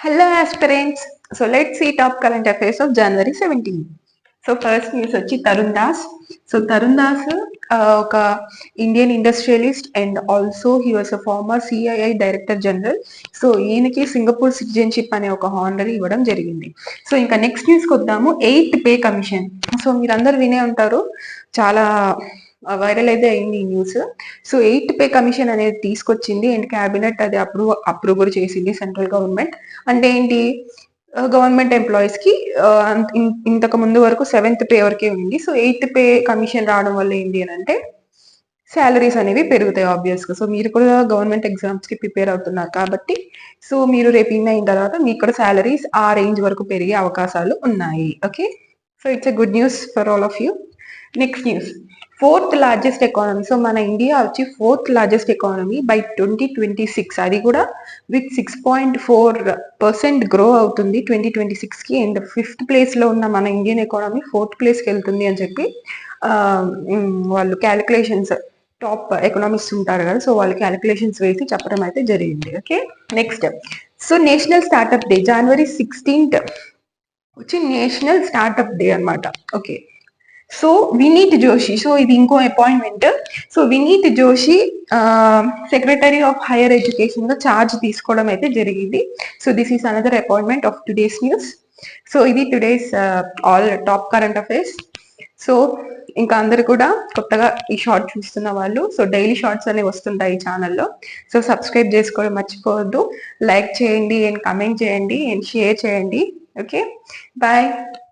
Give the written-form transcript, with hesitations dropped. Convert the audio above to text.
Hello aspirants. So let's see top current affairs of January 17. So first news వచ్చి Tarun Das. So Tarun Das ఒక Indian industrialist and also he was a former CII director general. So ఈయనకి Singapore citizenship అనే ఒక honorary ఇవ్వడం జరిగింది. So ఇంకా next న్యూస్కి వద్దాము. 8th pay commission. సో మీరందరూ వినే ఉంటారు, చాలా వైరల్ అయితే అయింది ఈ news. So 8th pay commission అనేది తీసుకొచ్చింది అండ్ క్యాబినెట్ అది అప్రూవ్ కూడా చేసింది సెంట్రల్ గవర్నమెంట్. అంటే ఏంటి, గవర్నమెంట్ ఎంప్లాయీస్ కి ఇంతకు ముందు వరకు 7th పే వరకే ఉంది. సో 8th పే కమిషన్ రావడం వల్ల ఏంటి అని అంటే శాలరీస్ అనేవి పెరుగుతాయి ఆబ్వియస్ గా. సో మీరు కూడా గవర్నమెంట్ ఎగ్జామ్స్ కి ప్రిపేర్ అవుతున్నారు కాబట్టి సో మీరు రేపు ఇన్ అయిన తర్వాత మీకు కూడా శాలరీస్ ఆ రేంజ్ వరకు పెరిగే అవకాశాలు ఉన్నాయి. Okay, so it's a good news for all of you. Next news, 4th largest economy. So మన ఇండియా వచ్చి 4th లార్జెస్ట్ ఎకానమీ బై 2026. అది కూడా విత్ 6.4% గ్రో అవుతుంది 2026 కి. అండ్ 5th ప్లేస్ లో ఉన్న మన ఇండియన్ ఎకానమీ 4th ప్లేస్ కి వెళ్తుంది అని చెప్పి వాళ్ళు క్యాలిక్యులేషన్స్, టాప్ ఎకనామిక్స్ ఉంటారు కదా, సో వాళ్ళు క్యాలిక్యులేషన్స్ వేసి చెప్పడం అయితే జరిగింది. Okay, next, so national startup day January 16th వచ్చి నేషనల్ స్టార్ట్అప్ డే అనమాట. Okay, so Vineet Joshi, so ఇది ఇంకో appointment. So Vineet Joshi secretary of higher education గా ఛార్జ్ తీసుకోవడం అయితే జరిగింది. So this is another appointment of today's news. So ఇది today's all top current affairs. So ఇంకా అందరు కూడా కొత్తగా ఈ షార్ట్ చూస్తున్న వాళ్ళు, సో డైలీ షార్ట్స్ అనేవి వస్తుంటాయి ఈ ఛానల్లో. సో సబ్స్క్రైబ్ చేసుకోవడం మర్చిపోవద్దు, లైక్ చేయండి అండ్ కమెంట్ చేయండి అండ్ షేర్ చేయండి. Okay, bye.